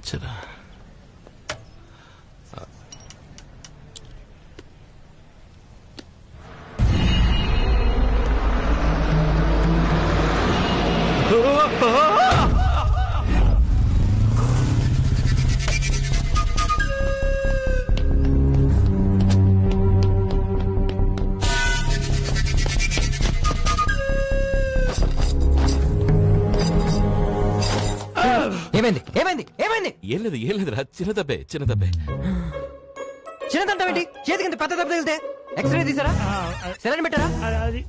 టార్చరా. ఏమైంది ఏమైంది ఏమైంది? ఏం లేదురా, చిన్న దెబ్బే. చిన్నదంటావేంటి? చేతికి ఇంత పెద్ద దెబ్బ తగిలితే ఎక్స్రే తీసారా? సెలైన్ పెట్టారా?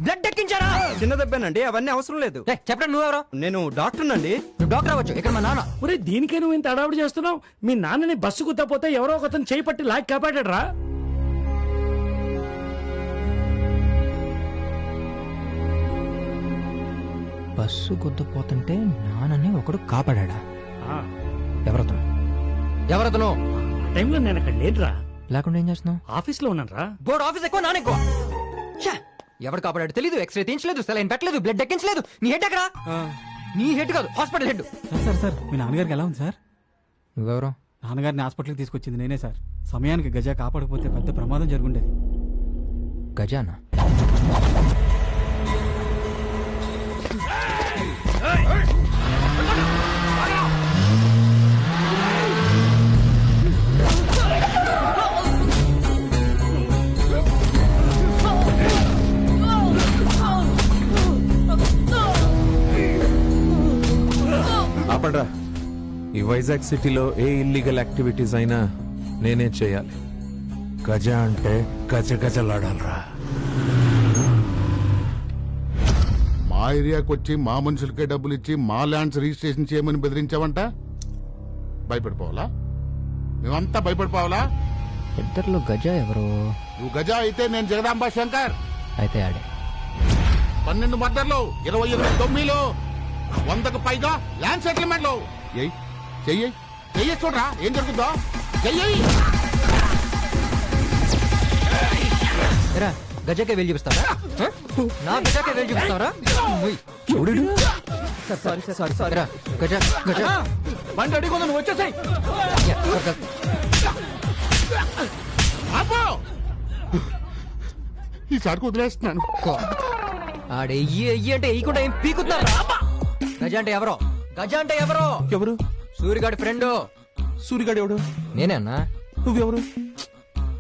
బ్లడ్ ఎక్కించారా? చిన్న దెబ్బేనండి, అవన్నీ అవసరం లేదు. చెప్పండి, నువ్వెవరో? నేను డాక్టర్ నండి. నువ్వు డాక్టర్ అవ్వచ్చు, ఇక్కడ మా నాన్న. ఒరే దీనికే నువ్వు ఇంత అడావిడి చేస్తున్నావు? మీ నాన్నని బస్సు కుత్తపోతే ఎవరో ఒకతను చేయి పట్టి లాగి కాపాడాడు. బస్సు గుద్దపోతుంటే నాన్నని ఒకడు కాపాడా? ఎవరతను? ఎవరతను? టైంలో నేను అక్కడ లేదురా, లేకుండా ఏం చేస్తున్నావు? ఆఫీస్ లో ఉన్నాను రా. బోర్డు ఆఫీస్ ఎక్కువ, నాన్న ఎక్కువ. ఛే! ఎవరు కాపాడాడు తెలీదు, ఎక్స్రే తీయించలేదు, సెలైన్ పెట్టలేదు, బ్లడ్ ఎక్కించలేదు. నీ హెడ్ ఎక్కడా? నీ హెడ్ కాదు, హాస్పిటల్ హెడ్. సార్ మీ నాన్నగారికి ఎలా ఉంది సార్? నువ్వెవరు? నాన్నగారిని హాస్పిటల్కి తీసుకొచ్చింది నేనే సార్. సమయానికి గజా కాపాడకపోతే పెద్ద ప్రమాదం జరుగుండేది. గజానా? ఆపండ్రా. ఈ వైజాగ్ సిటీలో ఏ ఇల్లీగల్ యాక్టివిటీస్ అయినా నేనే చేయాలి. గజ అంటే గజగజలాడాలరా. మా ఏరియాకి వచ్చి మా మనుషులకే డబ్బులు ఇచ్చి మా ల్యాండ్స్ రిజిస్ట్రేషన్ చేయమని బెదిరించావంట. భయపడిపోవాలా? మేమంతా భయపడిపోవాలా? ఇద్దరులో గజ ఎవరు? నువ్వు గజా అయితే నేను జగదాంబ శంకర్. అయితే ఆడే. 12 మర్డర్లు, 28 దొమ్మిలు, 100కు పైగా ల్యాండ్ సెటిల్మెంట్లు. చెయ్యి చూడరా ఏం జరుగుతుందో. చెయ్యి. గజకే వెళ్ళి చూపిస్తారా? నా గజకే వెళ్ళి చూపిస్తారా? సారీ. గజ బండి అడిగి నువ్వు వచ్చేసాయి. ఈసారి వదిలేస్తున్నాను. ఆడెయ్యి అంటే ఎయ్యకుండా ఏం పీకుతున్నారా? గజ అంటే ఎవరో? ఎవరు? సూరిగాడి ఫ్రెండ్. సూరిగాడు ఎవడు? నేనే అన్నా. నువ్వెవరు?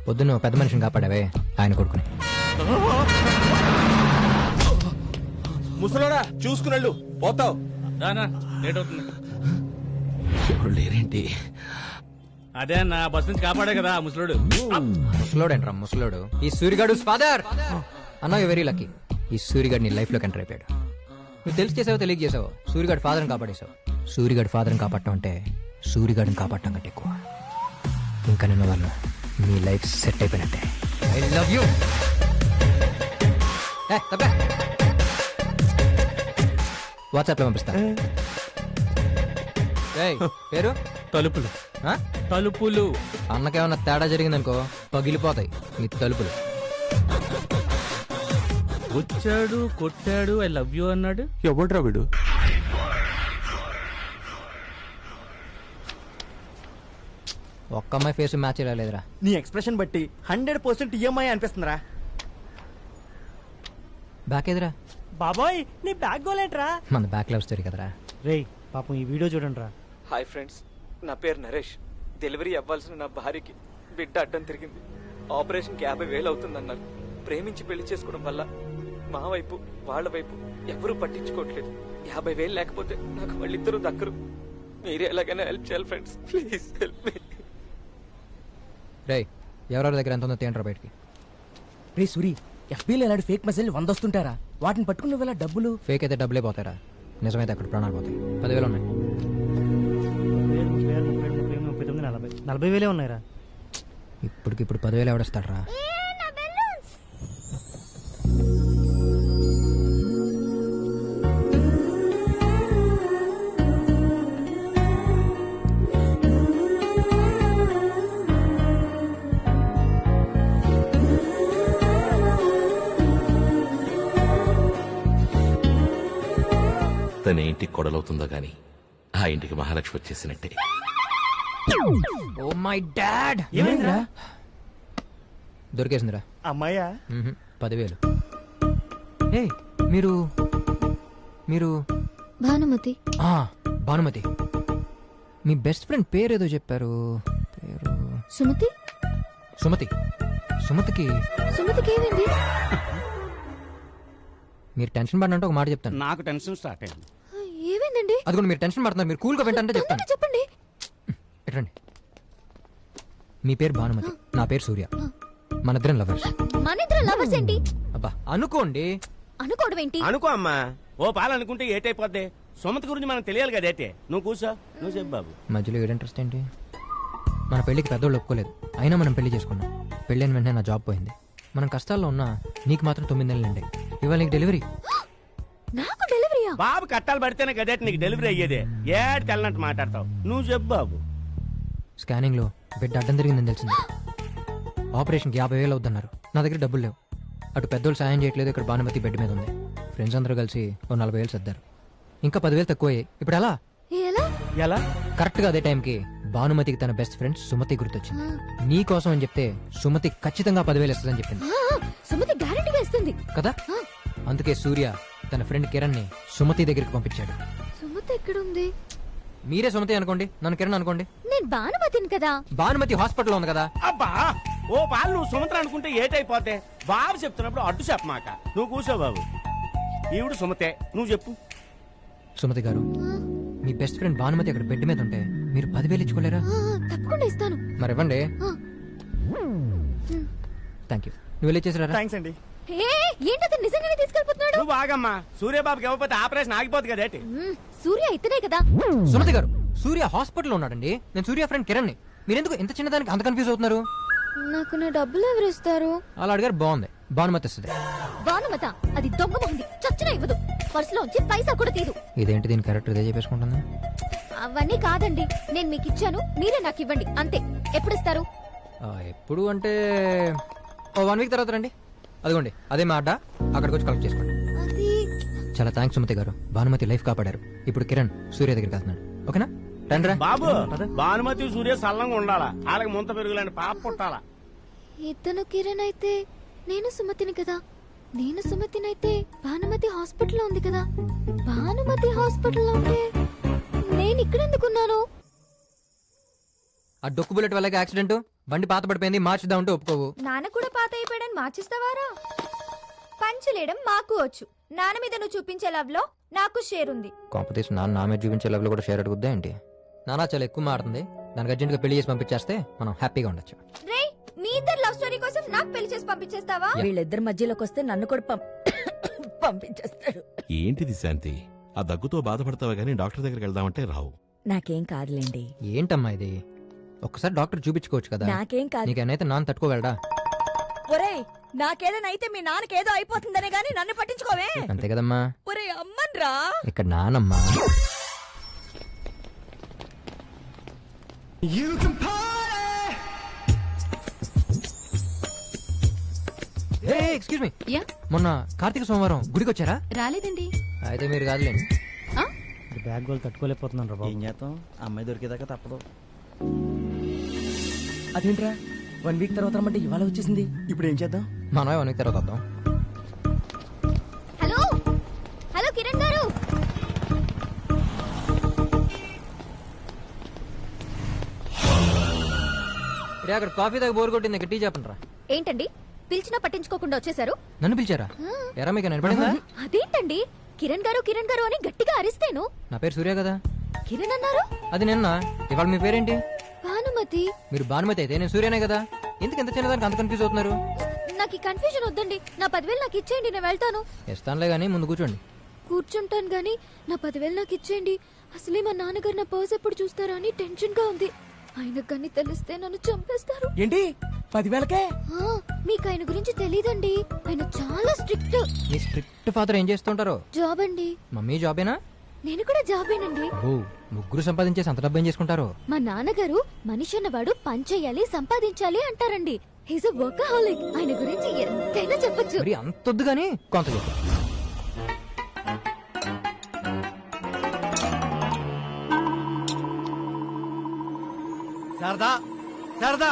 పొద్దున్న పెద్ద మనిషిని కాపాడావే, ఆయన కొడుకుని. ముసలోడా చూసుకున్నాళ్ళు పోతావు. లేట్ అవుతుంది. ఎవరు లేరేంటి? అదే అన్న బస్ నుంచి కాపాడే కదా ముసలోడు. ముసలోడేంట్రా ముసలోడు? ఈ సూరిగాడు ఫాదర్ అన్నా. Very lucky. ఈ సూరిగాడు నీ లైఫ్ లోకి ఎంటర్ అయిపోయాడు. నువ్వు తెలిసి చేసావో తెలియక చేసావో సూరిగాడి ఫాదర్ని కాపాడేశావు. సూరిగాడి ఫాదర్ని కాపాడటం అంటే సూరిగాడిని కాపాడటం కంటే ఎక్కువ. ఇంకా నిన్న వాళ్ళు నీ లైఫ్ సెట్ అయిపోయినట్టే. I love you. వాట్సాప్ లో పంపిస్తా. పేరు? తలుపులు. తలుపులు. అన్నకేమన్నా తేడా జరిగిందనుకో పగిలిపోతాయి నీ తలుపులు. వచ్చాడు, కొట్టాడు, ఐ లవ్ యూ అన్నాడు. ఎవడ్రా వీడు? ఒక్క అమ్మాయి ఫేస్ మ్యాచ్ లేదురా. నీ ఎక్స్ప్రెషన్ బట్టి 100% ఈఎంఐ అనిపిస్తుందిరా. బ్యాక్ ఎదురా బాబాయ్, నీ బ్యాగ్ గోలేట్రా? మన బ్యాక్ లవ్ స్టోరీ కదరా. రేయ్ పాపం ఈ వీడియో చూడండి రా. హాయ్ ఫ్రెండ్స్, నా పేరు నరేష్. డెలివరీ అవ్వాల్సిన నా భార్యకి బిడ్డ అడ్డం తిరిగింది. ఆపరేషన్కి 50,000 అవుతుందన్నారు. ప్రేమించి పెళ్లి చేసుకోవడం వల్ల మా వైపు వాళ్ళ వైపు ఎవరూ పట్టించుకోవట్లేదు. 50,000 లేకపోతే నాకు వాళ్ళిద్దరూ దక్కరు. మీరే ఎలాగైనా హెల్ప్ చేయాలి ఫ్రెండ్స్, ప్లీజ్ హెల్ప్ మీ. రే ఎవరెవరి దగ్గర ఎంత ఉందో తేంట్రా బయటికి. రే సూరి, ఎఫ్బీలో ఇలాంటి ఫేక్ మెసేజ్ 100 వస్తుంటారా? వాటిని పట్టుకున్న వేళ డబ్బులు ఫేక్ అయితే డబ్బులే పోతారా, నిజమైతే అక్కడ ప్రాణాలు పోతాయి. 10,000 ఉన్నాయి. 40,000 ఉన్నాయిరా. ఇప్పటికిప్పుడు 10,000 ఎవడేస్తాడరా? తన ఇంటికి కొడలవుతుందో గాని ఆ ఇంటికి మహాలక్ష్మి వచ్చేసినట్టే. ఓ మై డాడ్ ఏమైందిరా? దొరికేసిందిరా. అమ్మాయ్యా? 10,000. ఏ మీరు మీరు భానుమతి. ఆ, భానుమతి. మీ బెస్ట్ ఫ్రెండ్ పేరేదో చెప్పారు. పేరు సుమతి. సుమతి. సుమతికి సుమతికి ఏమైంది? మీరు టెన్షన్ పడినంటే ఒక మాట చెప్తాను. నాకు టెన్షన్ స్టార్ట్ అయింది. ఏమైందండి? అదిగోండి మీరు టెన్షన్ పడుతున్నారు. మీరు కూల్గా వింటే చెప్తాను. తొందరగా చెప్పండి. ఎట్రండి. మీ పేరు భానుమతి, నా పేరు సూర్య. మనిద్దరం లవర్స్. మనిద్దరం లవర్స్ ఏంటి? అబ్బా అనుకోండి. అనుకోవడం ఏంటి? అనుకో అమ్మా. ఓ పాలు అనుకుంటే ఏటైపోద్ది. సుమతి గురించి మనకు తెలియాలి కదా. ఏటే నువ్వు కూర్చో. నువ్వు చెప్పు బాబు. మధ్యలో ఏడు ఇంట్రెస్ట్ ఏంటి? మన పెళ్లికి పెద్దోళ్ళు ఒప్పుకోలేదు, అయినా మనం పెళ్లి చేసుకున్నాం. పెళ్ళైన వెంటనే నా జాబ్ పోయింది. మనం కష్టాల్లో ఉన్నా నీకు మాత్రం 9 నెలలు అండి. ఇవాళ నీకు డెలివరీ. నాకు డెలివరీయా? బాబు కట్టాలు పడితేనే కదేటి నీకు డెలివరీ అయ్యేదే. ఏడు తెల్లనట్టు మాట్లాడతావు. నువ్వు చెప్పు బాబు. స్కానింగ్ లో బిడ్డ అడ్డం జరిగిందని తెలిసింది. ఆపరేషన్కి 50,000 అవుతున్నారు. నా దగ్గర డబ్బులు లేవు. అటు పెద్దోళ్ళు సాయం చేయట్లేదు, ఇక్కడ భానుమతి బెడ్ మీద ఉంది. ఫ్రెండ్స్ అందరూ కలిసి ఓ 40,000 సర్దారు. ఇంకా 10,000 తక్కువయ్యాయి. ఇప్పుడు ఎలా? ఎలా? ఎలా? కరెక్ట్ గా అదే టైంకి భానుమతికి తన బెస్ట్ ఫ్రెండ్ సుమతి గుర్తొచ్చింది. నీ కోసం అని చెప్తే సుమతి ఖచ్చితంగా 10,000 ఇస్తుందని చెప్పింది సుమతి గ్యారెంటీగా ఇస్తుంది కదా. అందుకే సూర్య తన ఫ్రెండ్ కిరణ్ ని సుమతి దగ్గరికి పంపించాడు. సుమతి ఎక్కడుంది? మీరే సుమతి అనుకోండి, నన్ను కిరణ్ అనుకోండి. నేను భానుమతిని కదా. భానుమతి హాస్పిటల్లో ఉంది కదా. అబ్బా ఓ పాలు నువ్వు సుమంత్ర అనుకుంటే ఏటైపోతే. బాబు చెప్తున్నప్పుడు అడ్డు చెప్పమాక. నువ్వు కూర్చో బాబు. ఈవిడు సుమతే. నువ్వు చెప్పు. సుమతి గారు, మీ బెస్ట్ ఫ్రెండ్ భానుమతి అక్కడ బెడ్ మీద ఉంటే మీరు 10,000 ఇచ్చుకోలేరా? తప్పకుండా ఇస్తాను. మరి ఇవ్వండి. ఆ. Thank you. నువ్వు వెళ్ళి చేసిరా. థ్యాంక్స్ అండి. ఏంటది నిజంగానే తీసుకెళ్ళిపోతున్నాడు? నువ్వు బాగమ్మా. సూర్యబాబుకి ఇవ్వకపోతే ఆపరేషన్ ఆగిపోతుంది కదా. ఏటి సూర్య ఇతనే కదా. సుమతి గారు, సూర్య హాస్పిటల్లో ఉన్నాడండి. నేను సూర్య ఫ్రెండ్ కిరణ్ ని. మీరెందుకు ఇంత చిన్నదానికి అంత కన్ఫ్యూజ్ అవుతున్నారు? నాకు నా డబ్బులు ఎవరు ఇస్తారు? అలా అడిగారు. బాగుంది, భానుమతి ఇస్తుంది. భానుమత అది దొంగ మొహంది. చచ్చిన ఇవ్వదు. పర్సులోంచి పైసా కూడా తీదు. ఇదేంటి దీని క్యారెక్టర్ ఇదే చెప్పేసుకుంటుంది? అవన్నీ కాదండి, నేను మీకు ఇచ్చాను, మీరే నాకు ఇవ్వండి అంతే. ఎప్పుడు ఇస్తారు? ఎప్పుడు అంటే 1 వీక్ తర్వాత రండి. అదిగోండి అదే మా అడ్డా, అక్కడికి వచ్చి కలెక్ట్ చేసుకోండి. అది చాలా థ్యాంక్స్ సుమతి గారు. భానుమతి లైఫ్ కాపాడారు. ఇప్పుడు కిరణ్ సూర్య దగ్గరికి వెళ్తున్నాడు. ఓకేనా? రండి రా. బాబు భానుమతి సూర్య సల్లంగా ఉండాలా. వాళ్ళకి ముంత పెరుగులాంటి పాప పుట్టాలా. ఇతను కిరణ్ అయితే నేను సుమతిని కదా. నేను సుమతినైతే భానుమతి హాస్పిటల్లో ఉంది కదా. భానుమతి హాస్పిటల్లో ఉంటే నేను ఇక్కడ ఎందుకున్నాను? ఆ డొక్కు బుల్లెట్ వల్ల యాక్సిడెంట్, బండి పాత పడిపోయింది, మార్చుదాం అంటే ఒప్పుకోవు. నాన్న కూడా పాత అయిపోయాడని మార్చిస్తావారా? పంచలేయడం మాకు వచ్చు. నాన్న మీద నువ్వు చూపించే లవ్ లో నాకు షేర్ ఉంది. కాంపిటీషన్ నాన్న మీద చూపించే లెవెల్ కూడా షేర్ అడుగుద్దా ఏంటి? నాన్న చాలా ఎక్కువ మారుతుంది. దానికి అర్జెంట్ గా పెళ్లి చేసి పంపించేస్తే మనం హ్యాపీగా ఉండొచ్చు. రే, మీ ఇద్దరు లవ్ స్టోరీ కోసం నాకు పెళ్లి చేసి పంపించేస్తావా? వీళ్ళిద్దరి మధ్యలోకి వస్తే నన్ను కూడా పంపించేస్తాడు. ఏంటిది శాంతి? ఆ దగ్గుతో బాధపడతావా గానీ డాక్టర్ దగ్గరికి వెళ్దామంటే రావు. నాకేం కాదులేండి. ఏంటమ్మా ఇది? ఒక్కసారి డాక్టర్ చూపించుకోవచ్చు కదా. నాకేం కాదు. నీకేనైతే నాన్న తట్టుకోగలడా? ఒరేయ్, నాకేదైనా అయితే మీ నాన్నకేదో అయిపోతుందనే గానీ నన్ను పట్టించుకోవే. అంతే కదమ్మా. ఒరే అమ్మన్రా. ఇక్కడ నానమ్మా. Excuse me. యా, మొన్న కార్తీక సోమవారం గుడికి వచ్చారా? రాలేదండి. అయితే మీరు కాదులేండి. బ్యాగ్ గోల్ తట్టుకోలేకపోతున్నాను రా. ఏం చేస్తాం, అమ్మాయి దొరికేదాకా తప్పదు. అదేంట్రా 1 వీక్ తర్వాత రమ్మంటే ఇవాళ వచ్చేసింది. ఇప్పుడు ఏం చేద్దాం? మనమే 1 వీక్ తర్వాత వద్దాం. హలో హలో కిరణ్ గారు. రే, అక్కడ కాఫీ దగ్గర బోర్ కొట్టింది, ఇక్కడ టీ చెప్పండి రా. ఏంటండి పిలిచినా పట్టించుకోకుండా వచ్చేసారు? నన్ను పిలిచారా? ఎరా మీకు నిలబడిందా? అదేంటండి కిరణ్ గారు అని గట్టిగా అరిస్తేను. నా పేరు సూర్య కదా. కిరణ్ అన్నారు. అది నిన్న. ఇవాళ మీ పేరేంటి? భానుమతి. మీరు భానుమతి అయితే నేను సూర్యనే కదా. ఎందుకు ఎంత చిన్నదానికి అంత కన్ఫ్యూజ్ అవుతున్నారు? నాకు ఈ కన్ఫ్యూజన్ వద్దండి. నా 10,000 నాకు ఇచ్చేయండి, నేను వెళ్తాను. ఇస్తానులే గానీ ముందు కూర్చోండి. కూర్చుంటాను గానీ నా 10,000 నాకు ఇచ్చేయండి. అసలే మా నాన్నగారు నా పర్స్ ఎప్పుడు చూస్తారా అని టెన్షన్ గా ఉంది. ఆయనకు కానీ తెలిస్తే నన్ను చంపేస్తారు. ఏంటి 10,000కే? మీకు ఆయన గురించి తెలీదండి. ఆయన చాలా స్ట్రిక్ట్. మీ స్ట్రిక్ట్ ఫాదర్ ఏం చేస్తుంటారో? జాబ్ అండి. మమ్మీ జాబేనా? నేను కూడా జాబేనండి. ఓ, ముగ్గురు సంపాదించేసి అంత డబ్బు ఏం చేసుకుంటారు? మా నాన్నగారు మనిషి అన్నవాడు పని చేయాలి, సంపాదించాలి అంటారండి. He's a workaholic. ఆయన గురించి ఎంతైనా చెప్పొచ్చు. మరి అంత వద్దు గానీ కొంత చెప్పు. శారదా శారదా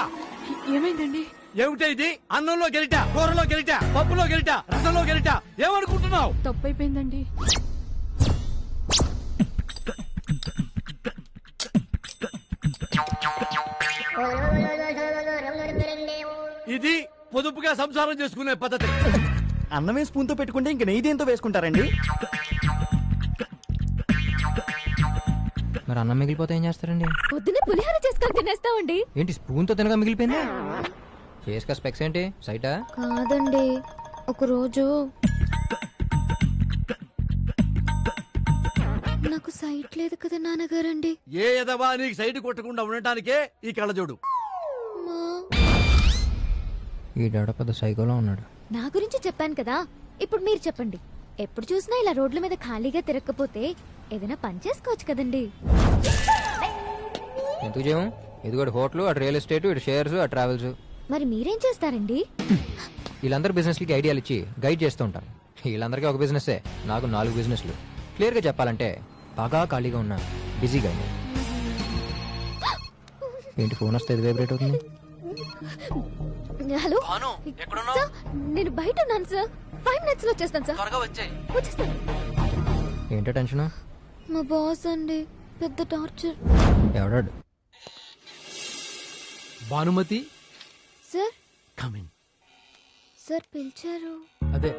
ఏమైందండి? ఏమిటే ఇది? అన్నంలో గెలిట, కూరలో గెలిట, పప్పులో గెలిట, రసంలో గెలిట, ఏమనుకుంటున్నావు? తప్పైపోయిందండి. ఇది పొదుపుగా సంసారం చేసుకునే పద్ధతి. అన్నమే స్పూన్ తో పెట్టుకుంటే ఇంక నెయ్యి దేంతో వేసుకుంటారండి? మరి అన్నం మిగిలిపోతే ఏం చేస్తారండి? పొద్దునే పులిహోర చేసుకొని తినేస్తామండి. ఏంటి స్పూన్ తో తినగా మిగిలిపోయింది? ఫేస్ కా స్పెక్స్ ఏంటి? సైటా? కాదండి, ఒకరోజు నాకు సైట్ లేదు కదా నాన్నగారండి. ఏ ఎదవా నీకు సైడ్ కొట్టకుండా ఉండటానికే ఈ కళ్ళజోడు. మా ఈ డాడ పెద్ద సైకోలో ఉన్నాడు. నా గురించి చెప్పాను కదా, ఇప్పుడు మీరు చెప్పండి. ఎప్పుడు చూసినా ఇలా రోడ్ల మీద ఖాళీగా తిరగకపోతే ఏదైనా పని చేసుకోవచ్చు కదండి. ఎందుకు చేయము? ఇదిగోటి హోటల్, అటు రియల్ ఎస్టేట్, ఇటు షేర్స్, అటు ట్రావెల్స్. మరి మీరేం చేస్తారండి? వీళ్ళందరూ బిజినెస్లకి ఐడియాలు ఇచ్చి గైడ్ చేస్తూ ఉంటారు. వీళ్ళందరికీ ఒక బిజినెస్సే, నాకు 4 బిజినెస్లు. క్లియర్గా చెప్పాలంటే బాగా ఖాళీగా ఉన్నా, బిజీగా అయినా. ఏంటి ఫోన్ వస్తే ఇది వైబ్రేట్ అవుతుంది? హలో సార్, నేను బయట ఉన్నాను సార్. 5 minutes లో వచ్చేస్తాను సార్. వచ్చేస్తాను. ఏంటో టెన్షన్? మా బాస్ అండి, పెద్ద టార్చర్. ఎవడాడు? Bhanumathi sir coming. సార్ పిలిచారు. అదే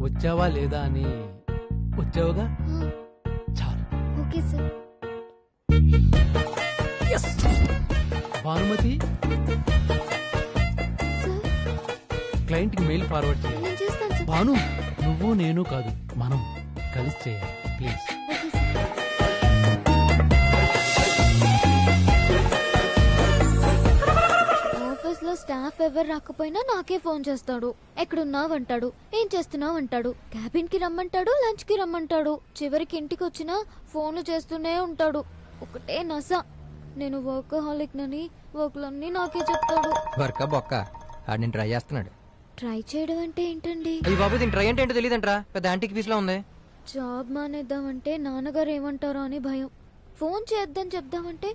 వచ్చావా లేదా అని. వచ్చావుగా, ఆ, చాలు. Okay sir. Bhanumathi, sir client కి మెయిల్ ఫార్వర్డ్ చేయాలి. నేను చేస్తాను సార్. భాను, నువ్వు నేను కాదు, మనం కలిసి చేయాలి ప్లీజ్. Okay sir. ఆఫీస్ లో స్టాఫ్ ఎవరు రాకపోయినా నాకే ఫోన్ చేస్తాడు. ఎక్కడున్నావు అంటాడు, ఏం చేస్తున్నావు అంటాడు, క్యాబిన్ కి రమ్మంటాడు, లంచ్ కి రమ్మంటాడు, చివరికి ఇంటికి వచ్చినా ఫోన్లు చేస్తూనే ఉంటాడు. ఒకటే నస. నేను వర్కహాలిక్ నని వర్క్లన్నీ నాకే చెప్తాడు. వర్క బొక్క ఆడు నేను ట్రై చేస్తున్నాడు. ట్రై చేయడం అంటే ఏంటండి? అయ్యి బాబు, దీని ట్రై అంటే ఏంటో తెలియదంట్రా. పెద్ద యాంటిక్ పీస్ లా ఉంది. జాబ్ మానేద్దామంటే నాన్నగారు ఏమంటారో అని భయం. ఫోన్ చేద్దాం చెప్దామంటే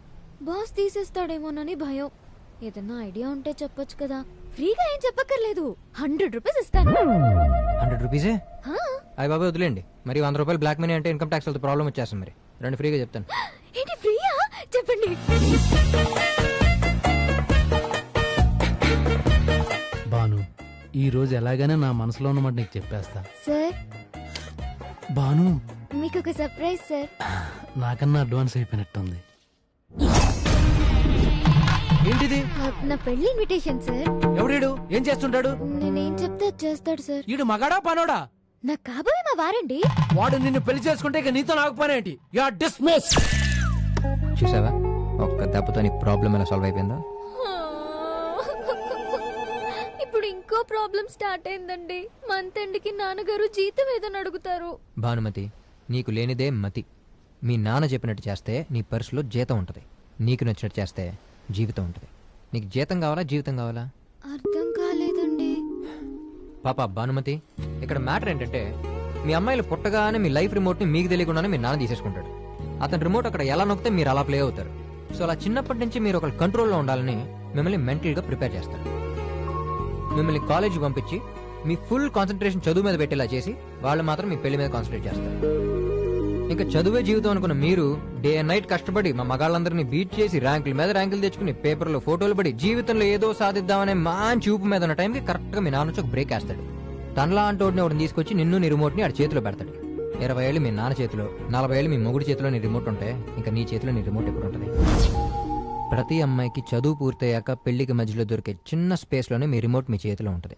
బాస్ తీసేస్తాడేమోనని భయం. ఏదన్నా ఐడియా ఉంటే చెప్పొచ్చు కదా. ఫ్రీగా ఏం చెప్పక్కర్లేదు, 100 రూపీస్ ఇస్తాను. 100 రూపీసే? హా? అయ్యి బాబు వదిలేండి. మరి 100 రూపాయలు బ్లాక్ మనీ అంటే ఇన్కమ్ ట్యాక్స్ ప్రాబ్లం వచ్చేస్తుంది. మరి రెండు ఫ్రీగా చెప్తాను. ఏంటి ఫ్రీయా? చెప్పండి. భాను, ఈ రోజు ఎలాగైనా నా మనసులో ఉన్నమాట నీకు చెప్పేస్తా. సార్ భాను, మీకు ఒక సర్ప్రైజ్ సార్. నాకన్నా అడ్వాన్స్ అయిపోయినట్టుంది. ఏంటిది? నా పెళ్లి ఇన్విటేషన్ సార్. ఎవడీడు? ఏం చేస్తుంటాడు? నేనేం చెప్తే అది చేస్తాడు సార్. ఈడు మగాడా పనోడా? నాకు కాబోయే మా వారండి. వాడు నిన్ను పెళ్లి చేసుకుంటే ఇక నీతో నాకు పని ఏంటి? You are dismiss. చూసావా, ఒక్క దెబ్బతో నీ ప్రాబ్లం ఎలా సాల్వ్ అయిపోయిందో. ఇప్పుడు ఇంకో ప్రాబ్లం స్టార్ట్ అయిందండి. మంత్ ఎండ్ కి నాన్నగారు జీతం ఏదని అడుగుతారు. భానుమతి, నీకు లేనిదే మతి. మీ నాన్న చెప్పినట్టు చేస్తే నీ పర్సులో జీతం ఉంటుంది. నీకు నచ్చినట్టు చేస్తే జీవితం ఉంటుంది. నీకు జీతం కావాలా, జీవితం కావాలా? అర్థం కాలేదండి. పాప భానుమతి, ఇక్కడ మ్యాటర్ ఏంటంటే, మీ అమ్మాయిలు పుట్టగానే మీ లైఫ్ రిమోట్ని మీకు తెలియకుండానే మీ నాన్న తీసేసుకుంటాడు. అతని రిమోట్ అక్కడ ఎలా నొక్కితే మీరు అలా ప్లే అవుతారు. సో అలా చిన్నప్పటి నుంచి మీరు ఒక కంట్రోల్లో ఉండాలని మిమ్మల్ని మెంటల్గా ప్రిపేర్ చేస్తారు. మిమ్మల్ని కాలేజీకి పంపించి మీ ఫుల్ కాన్సన్ట్రేషన్ చదువు మీద పెట్టేలా చేసి వాళ్ళు మాత్రం మీ పెళ్లి మీద కాన్సన్ట్రేట్ చేస్తారు. ఇంకా చదువే జీవితం అనుకున్న మీరు డే అండ్ నైట్ కష్టపడి మా మగాళ్ళందరినీ బీట్ చేసి ర్యాంకుల మీద ర్యాంకులు తెచ్చుకుని పేపర్లో ఫోటోలు పడి జీవితంలో ఏదో సాధిద్దామనే మంచి ఊపు మీద ఉన్న టైంకి కరెక్ట్గా మీ నాన్న వచ్చి ఒక బ్రేక్ వేస్తాడు. తనలా అంటోడిని ఒకటి తీసుకొచ్చి నిన్ను నీ రిమోట్ని ఆడి చేతిలో పెడతాడు. 20 ఏళ్ళు మీ నాన్న చేతిలో, 40 ఏళ్ళు మీ మొగుడి చేతిలో నీ రిమోట్ ఉంటే ఇంకా నీ చేతిలో నీ రిమోట్ ఎప్పుడు ఉంటుంది? ప్రతి అమ్మాయికి చదువు పూర్తయ్యాక పెళ్లికి మధ్యలో దొరికే చిన్న స్పేస్లోనే మీ రిమోట్ మీ చేతిలో ఉంటుంది.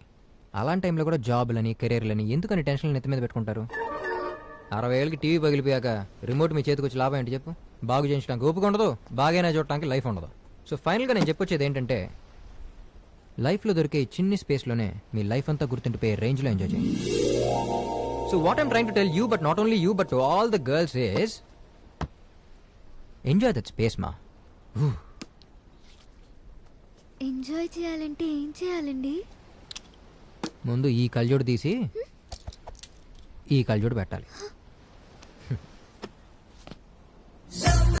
అలాంటి టైంలో కూడా జాబ్లని, కెరీర్లని ఎందుకని టెన్షన్లు నెత్తి మీద పెట్టుకుంటారు? 60 ఏళ్ళకి టీవీ పగిలిపోయాక రిమోట్ మీ చేతికి వచ్చి లాభం ఏంటి చెప్పు? బాగు చేయించడానికి ఓపిక ఉండదు, బాగైనా చూడటానికి లైఫ్ ఉండదు. సో ఫైనల్గా నేను చెప్పొచ్చేది ఏంటంటే, లైఫ్లో దొరికే చిన్ని స్పేస్లోనే మీ లైఫ్ అంతా గుర్తుండిపోయే రేంజ్లో ఎంజాయ్ చేయండి. So what I'm trying to tell you, but not only you but to all the girls is enjoy that space మా. ఎంజాయ్ చేయాలంటే ఏం చేయాలండి? ముందు ఈ కళ్ళజోడు తీసి ఈ కళ్ళజోడు పెట్టాలి.